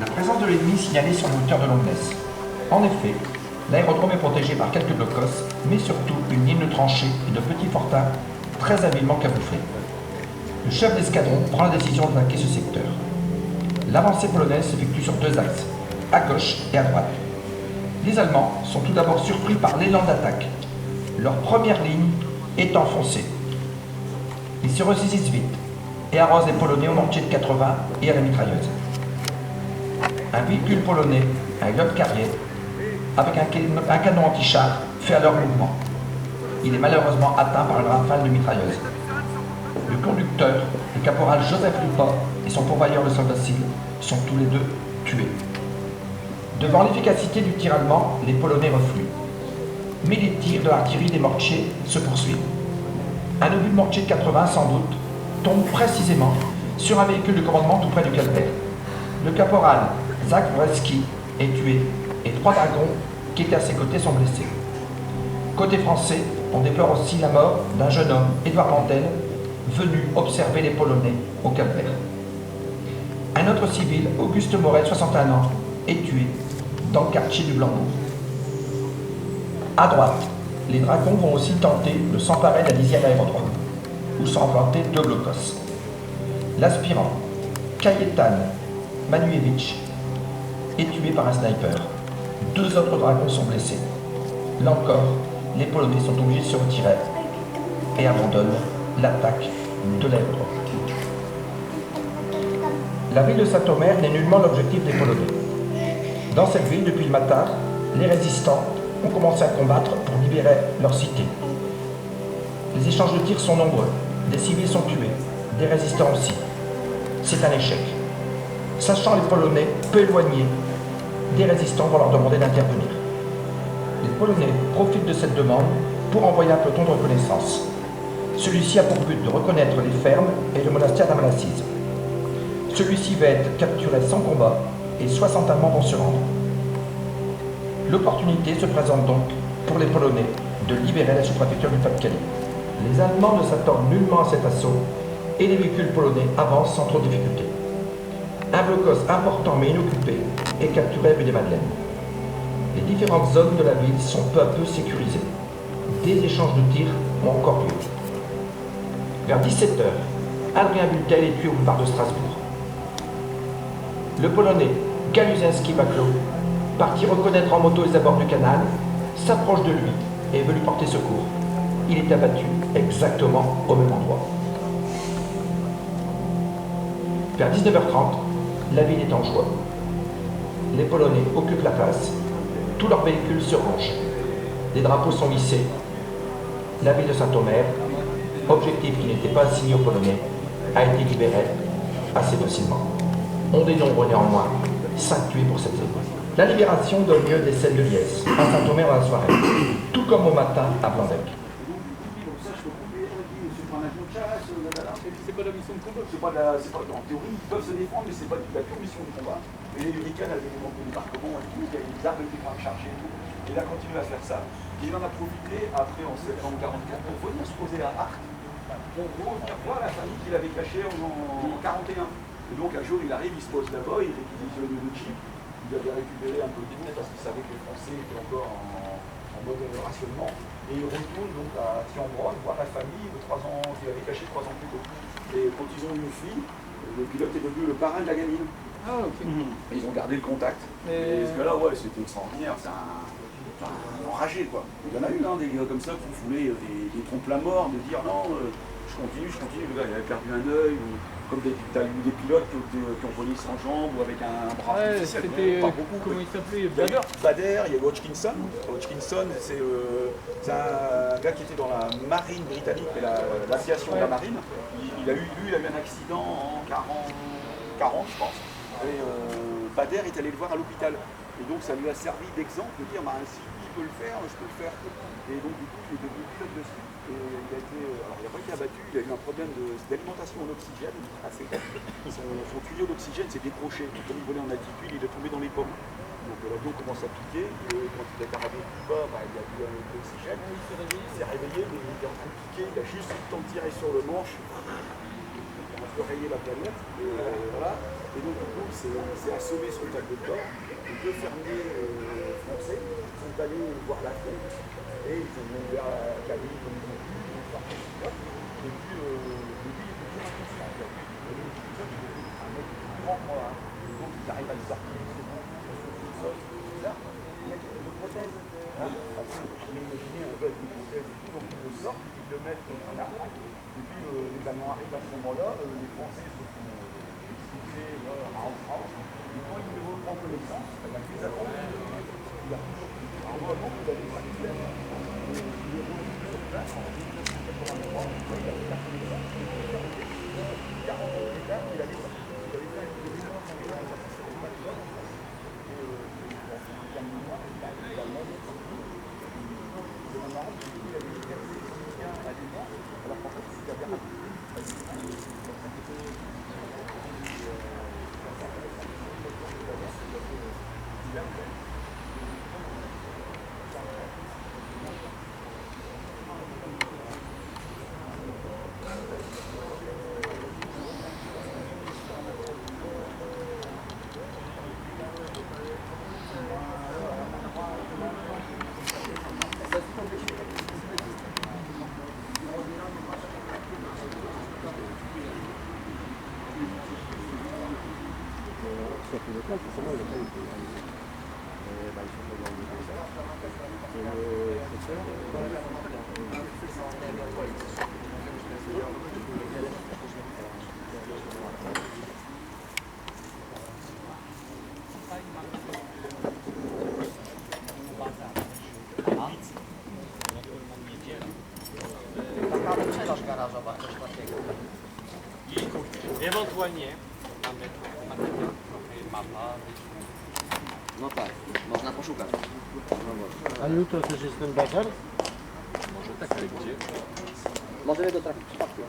La présence de l'ennemi signalée sur le moteur de Longnes. En effet, l'aérodrome est protégé par quelques blocos, mais surtout une ligne de tranchées et de petits fortins très habilement camouflés. Le chef d'escadron prend la décision d'attaquer ce secteur. L'avancée polonaise s'effectue sur deux axes, à gauche et à droite. Les Allemands sont tout d'abord surpris par l'élan d'attaque. Leur première ligne est enfoncée. Ils se ressaisissent vite et arrosent les Polonais au mortier de 80 et à la mitrailleuse. Un véhicule polonais, un J Carrier, avec un canon anti-char, fait alors mouvement. Il est malheureusement atteint par une rafale de mitrailleuse. Le conducteur, le caporal Joseph Lupa, et son pourvoyeur le soldat Sill sont tous les deux tués. Devant l'efficacité du tir allemand, les Polonais refluent. Mais les tirs de l'artillerie des mortiers se poursuivent. Un obus de mortier de 80 sans doute tombe précisément sur un véhicule de commandement tout près du calvaire. Le caporal Zach Wreski est tué et 3 dragons qui étaient à ses côtés sont blessés. Côté français, on déplore aussi la mort d'un jeune homme, Édouard Mandel, venu observer les Polonais au calvaire. Un autre civil, Auguste Morel, 61 ans, est tué dans le quartier du Blanc-Bourg. À droite, les dragons vont aussi tenter de s'emparer de la 10e aérodrome, où sont implantés 2 blocos. L'aspirant, Kajetan Manuevich, est tué par un sniper. 2 autres dragons sont blessés. Là encore, les Polonais sont obligés de se retirer et abandonnent l'attaque de l'aérodrome. La ville de Saint-Omer n'est nullement l'objectif des Polonais. Dans cette ville, depuis le matin, les résistants ont commencé à combattre pour libérer leur cité. Les échanges de tirs sont nombreux, des civils sont tués, des résistants aussi. C'est un échec. Sachant les Polonais peu éloignés, des résistants vont leur demander d'intervenir. Les Polonais profitent de cette demande pour envoyer un peloton de reconnaissance. Celui-ci a pour but de reconnaître les fermes et le monastère d'Amalassise. Celui-ci va être capturé sans combat et 60 Allemands vont se rendre. L'opportunité se présente donc pour les Polonais de libérer la sous-préfecture du Pas-de-Calais. Les Allemands ne s'attendent nullement à cet assaut et les véhicules polonais avancent sans trop de difficulté. Un blocos important mais inoccupé est capturé rue des Madeleines. Les différentes zones de la ville sont peu à peu sécurisées. Des échanges de tirs ont encore lieu. Vers 17h, Adrien Bultel est tué au boulevard de Strasbourg. Le Polonais Galuzinski Baklo, parti reconnaître en moto les abords du canal, s'approche de lui et veut lui porter secours. Il est abattu exactement au même endroit. Vers 19h30, la ville est en joie. Les Polonais occupent la place. Tous leurs véhicules se rangent. Les drapeaux sont hissés. La ville de Saint-Omer, objectif qui n'était pas assigné aux Polonais, a été libérée assez facilement. On dénombre néanmoins 5 tués pour cette zone. La libération donne lieu à des scènes de liesse à Saint-Omer dans la soirée, tout comme au matin à Blanbec. C'est pas la mission de combat. En théorie, ils peuvent se défendre, mais c'est pas la pure mission de combat. Et les Américains avaient des manques de débarquement et tout, il y avait des armes qui étaient chargées et tout. Et il a continué à faire ça. Et il en a profité après en septembre 44 pour venir se poser à Arques, pour revenir voir la famille qu'il avait cachée en 41. Et donc un jour il arrive, il se pose là-bas, il réquisitionne le jeep. Il avait récupéré un peu de tout parce qu'il savait que les Français étaient encore en mode rationnement. Et il retourne donc à Tiambronne voir la famille de 3 ans, qu'il avait caché 3 ans plus tôt. Et quand ils ont eu une fille, le pilote est devenu le parrain de la gamine. Ah, ok. Et ils ont gardé le contact. Et ce gars-là, ouais, c'était extraordinaire. C'est un enragé, quoi. Il y en a eu, hein, des gars comme ça qui foulaient des trompes la mort, de dire non, je continue. Le gars, il avait perdu un œil. Comme t'as eu des pilotes qui ont volé sans jambes ou avec un bras artificiel. C'était comment il s'appelait Bader, il y a eu Hodgkinson. Hodgkinson, c'est un gars qui était dans la marine britannique, mais l'aviation de la marine. Il a eu un accident en 40, je pense. Et Bader est allé le voir à l'hôpital. Et donc ça lui a servi d'exemple de dire si lui peut le faire, je peux le faire. Et donc du coup, il est devenu pilote de ski. Et il n'a pas été abattu, il a eu un problème d'alimentation en oxygène. Son tuyau d'oxygène s'est décroché. Comme il volait en altitude, il est tombé dans les pommes. Donc l'avion commence à piquer. Quand il a carabé plus bas, il y a eu un oxygène. Il s'est réveillé, mais il était en train de piquer. Il a juste eu le temps de tirer sur le manche. peut rayer la planète. Voilà. Et donc, du coup, c'est assommé sur le tableau de bord. Les deux fermiers français sont allés voir l'Afrique et ils ont ouvert la cabine comme ils ont dit, ils ont sorti le pilote. Et puis, lui, il était toujours inconscient. En fait. Et donc, le pilote, il était un mec grand, quoi. Et donc, il arrive à le sortir. C'est bizarre. Il y a une prothèse. Imaginez, on veut une prothèse et tout, donc ils le sortent, ils le mettent dans un arbre. Et puis, les Allemands arrivent à ce moment-là, les Français se font expulser en France. Et quand ils reprennent connaissance, les Allemands, il y a toujours normalement, vous avez pas de problème. Il est revenu sur place en 1983, il avait la connaissance, il a rencontré les gars, il avait fait une vidéo quand il a passé sur les plateformes. Et il a mis moi, il a également c'est marrant, parce qu'il avait été républicain à l'époque, alors qu'en fait, il avait raconté. Ewentualnie mamy materiał, trochę mapa. No tak, można poszukać. A jutro też jest ten bazar? Może tak, ale gdzie? Możemy go trafić przypadkiem.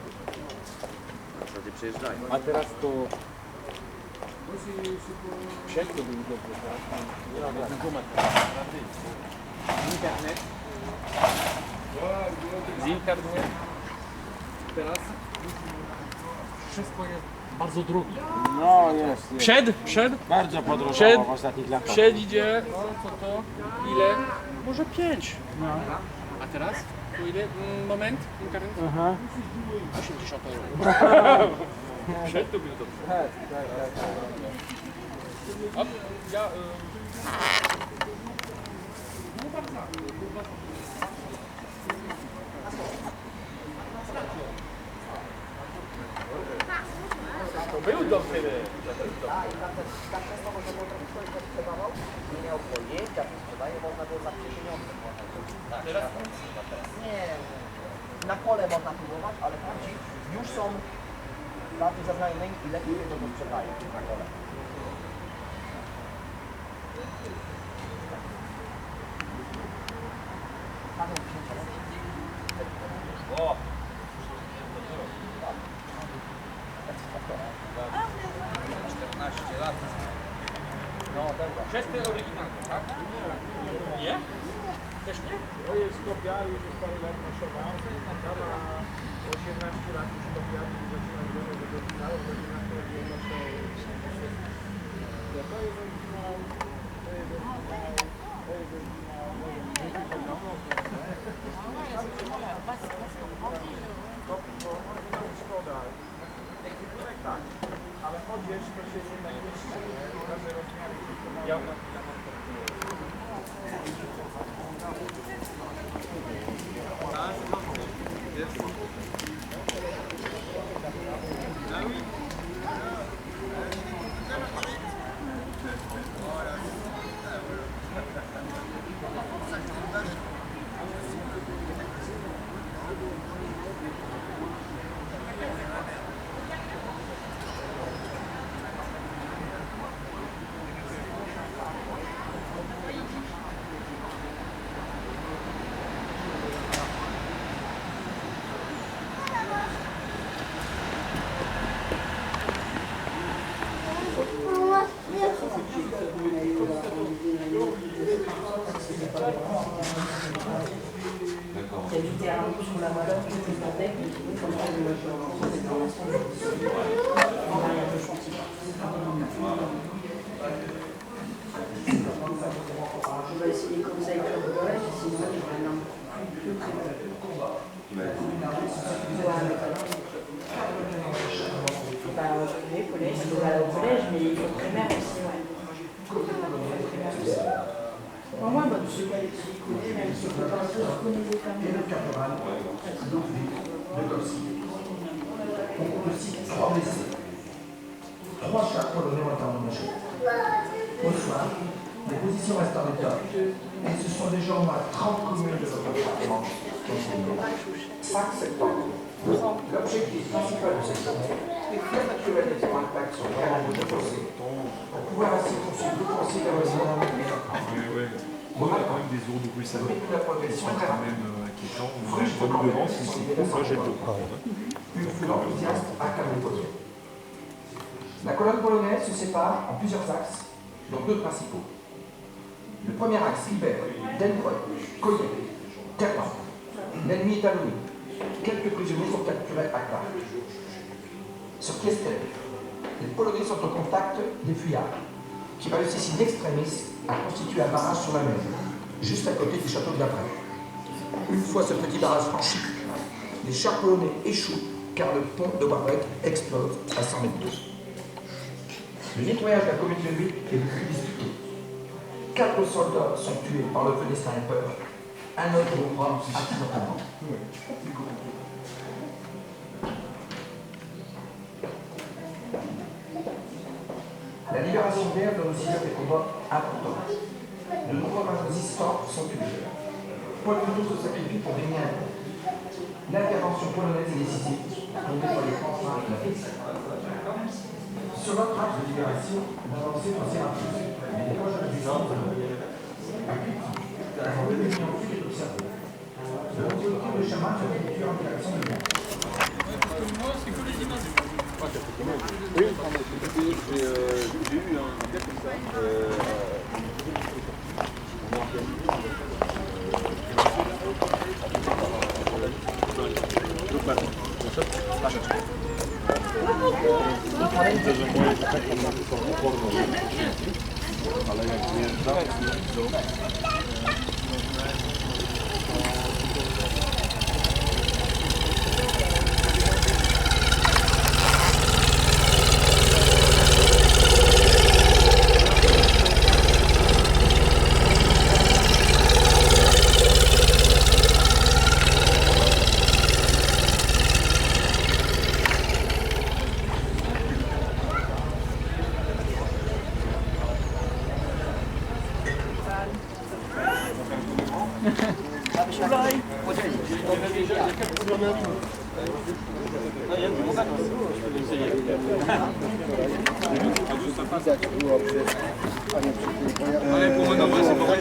Na zasadzie przyjeżdżają. A teraz to... Przed to był dobry, tak? Internet. Z internet. Teraz wszystko jest bardzo drogie. No jest. Przed Bardzo podrożało w ostatnich latach. idzie, no co to, ile? Może 5. No. A teraz? To ile? Moment, internet? Aha. 80 euro. Przed to był dobrze. A ja... To był dobry. Tak często można było trafić, ktoś sprzedawał, nie miał pojęcia, co sprzedaje, można było za pieniądze. Tak, teraz? Nie, na pole można próbować, ale ci już są bardziej zaznajomymi i lepiej wiedzą, co sprzedają na pole. O! 14 lat. No, dobra. Wszystkie oryginalne, tak? Nie? Też nie? To jest kopia, już jest parę lat naszowa. Tam ma 18 lat już kopia, i zaczyna wyglądać do oryginału, zaczyna to wyglądać to jest oryginał, to jest oryginał, to jest oryginał, to szkoda. Tak, ale odzież to się jednak jeszcze razy rozmiary Ja C'est littéralement sur la valeur qui est tecnique, comme ça, faut aller au collège, mais il faut primaire aussi, ouais. Pour moi, votre ce qu'elle connaît, même si on connaît des femmes. Et le caporal, Ludwig de Golski. On compte aussi 3 blessés. 3 chars polonais ont été endommagés. Au soir, les positions restent en état et ce sont déjà au moins 30 communes de notre département qui ont été mises. 5 septembre. L'objectif principal de cette journée est de actualiser les impacts sur le terrain de fossé pour pouvoir ainsi poursuivre l'offensive de On a quand même des eaux de ruissellement qui sont quand même inquiétants. On est devant si c'est projet de une foule enthousiaste acclame les podiums. La colonne polonaise se sépare en plusieurs axes, dont 2 principaux. Le premier axe libère Delbreuil, Coyet, Terlan. L'ennemi est allumé. Quelques prisonniers sont capturés à Clark. Sur Kiestel, les Polonais sont au contact des fuyards, qui réussissent in extremis à constituer un barrage sur la mer, juste à côté du château de la Brèche. Une fois ce petit barrage franchi, les chars polonais échouent car le pont de Warbeck explose à 100 mètres d'eau. Le nettoyage de la commune de Luik est le plus disputé. 4 soldats sont tués par le feu des snipers, un autre mourra accidentellement. La libération d'Air donne aussi des combats importants. De nombreux résistants sont tués. Paul Couteau se sacrifie pour gagner un coup. L'intervention polonaise est décisive pour mettre les fanfars de la piste. Sur notre axe de libération, l'avancée est aussi rapide. Mais les proches de la puissance à Cuty, avant 2 millions de fuites observées. De l'autre côté de chemin se effectue en direction de Lyon. Oui, j'ai eu un gars comme ça. Ale jak wjeżdża,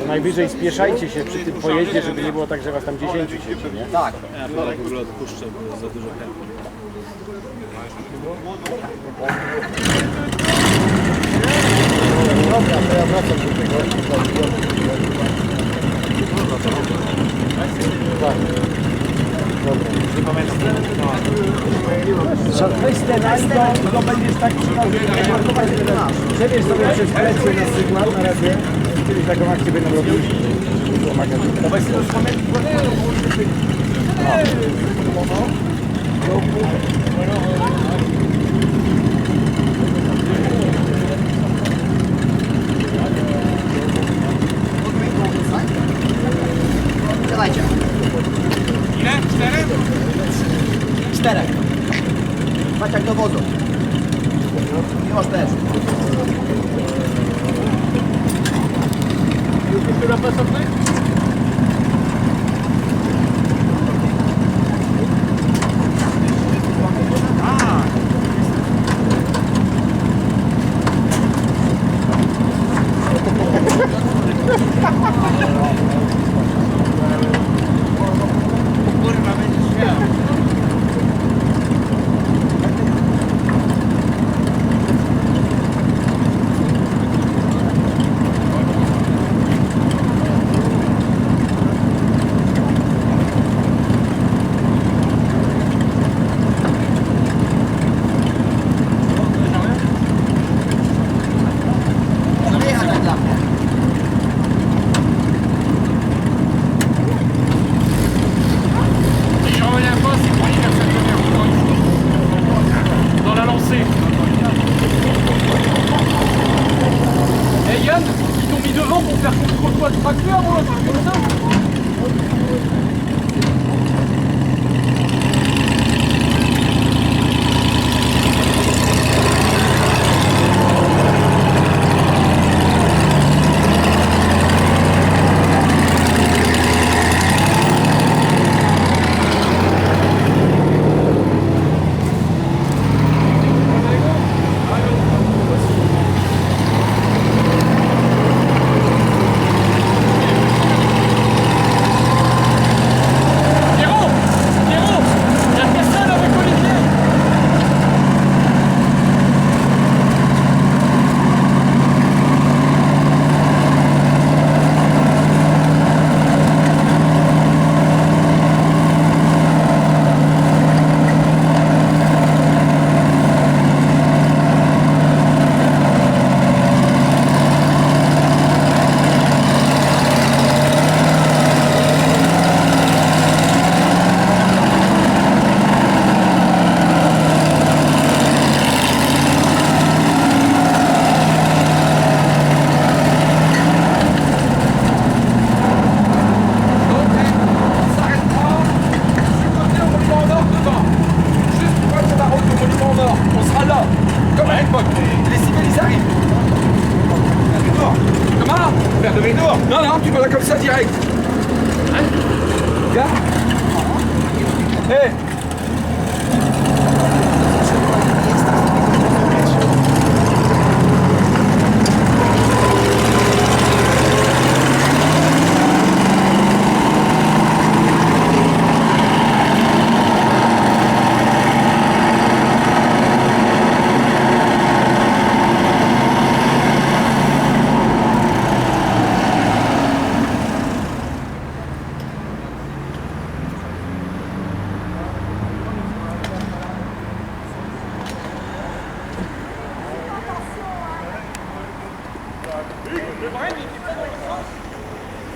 Najwyżej spieszajcie się przy tym pojeździe, żeby nie było tak, że was tam 10 siedzi, nie? Tak. ja w ogóle odpuszczę, bo za dużo chętnych. Dobra, to ja wracam do tego. Tak. Dobra. Weź ten to będziesz tak przebierz sobie przez plecy na przykład na razie. Kiedyś taką akcję będą robić. Dawajcie. Ile? 4? 4. Patrz jak do wozu. Miłosz też. Która pasowna? Kurwa, będziesz miał. temps pour faire contrôle de tracteur, moi, c'est comme ça. Non, non, tu vas là comme ça direct. Regarde. Hé.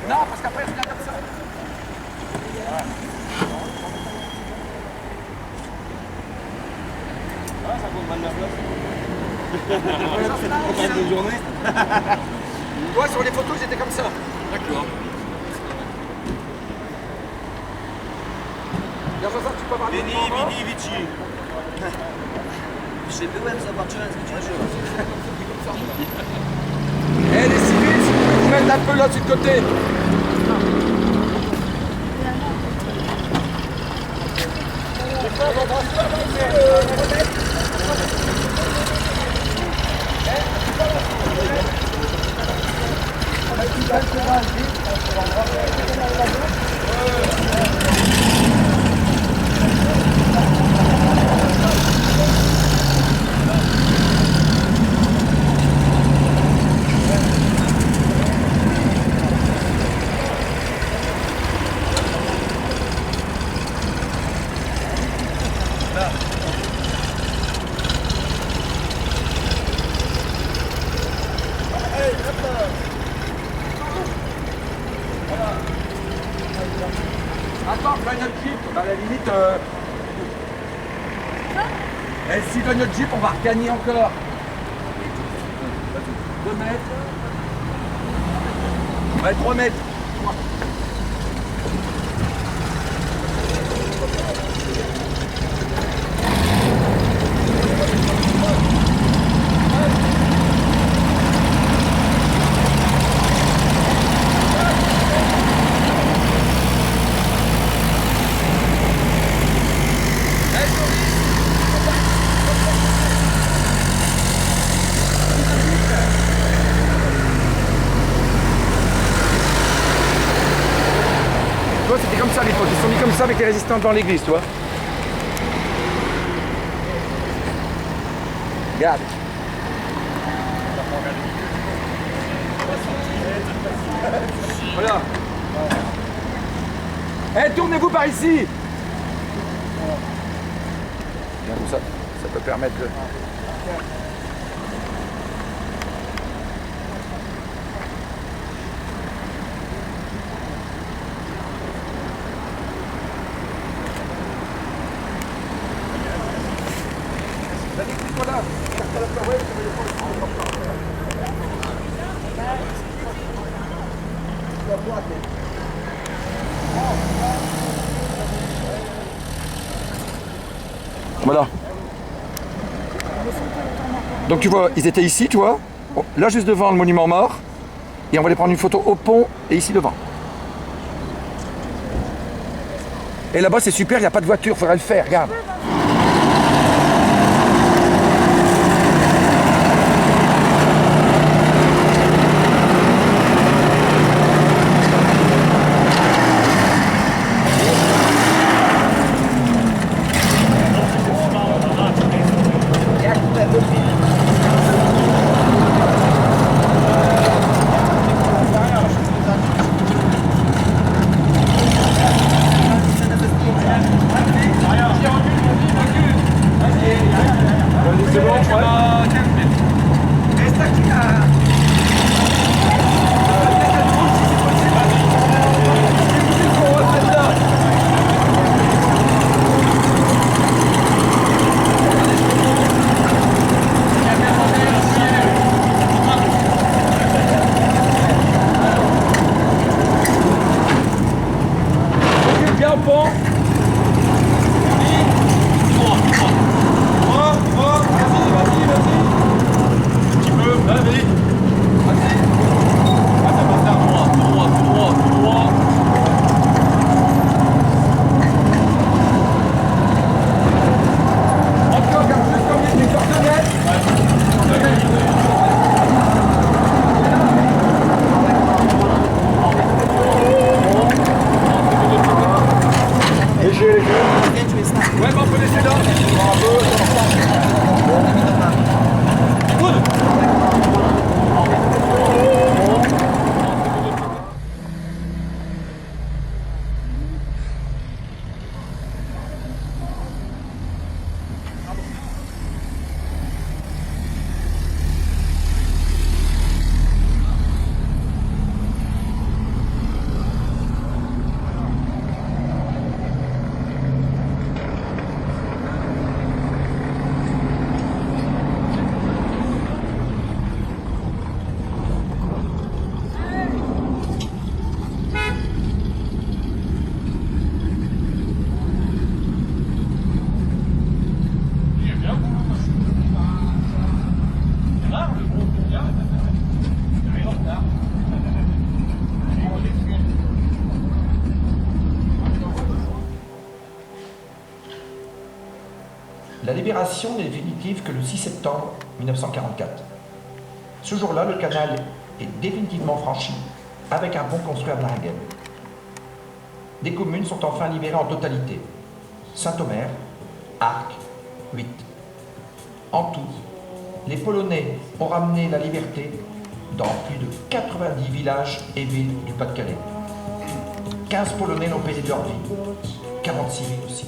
Non, parce qu'après, je viens comme ça. Ah, ça compte mal la place. Bonne journée. Toi, sur les photos, j'étais comme ça. D'accord. Jarosław, tu peux avoir Vini, Vici. Czy byłem, zobaczyłem, zwyciężyłem. Eh, les civils, si tu peux vous mettre un peu là, sur le côté. Attends, je gagne notre jeep, à la limite. Et si gagne notre jeep, on va regagner encore. 2 mètres. Ouais, 3 mètres. Toi, c'était comme ça, les potes. Ils sont mis comme ça avec les résistants dans l'église, toi. Regarde. Voilà. Eh, tournez-vous par ici. Bien, comme ça peut permettre de... Voilà. Voilà. Donc tu vois, ils étaient ici, tu vois, là juste devant le monument mort, et on va aller prendre une photo au pont et ici devant. Et là-bas c'est super, il n'y a pas de voiture, il faudrait le faire, regarde. La libération n'est définitive que le 6 septembre 1944. Ce jour-là, le canal est définitivement franchi avec un pont construit à Blaringen. Des communes sont enfin libérées en totalité. Saint-Omer, Arques, 8. En tout, les Polonais ont ramené la liberté dans plus de 90 villages et villes du Pas-de-Calais. 15 Polonais l'ont payé de leur vie, 40 civils aussi.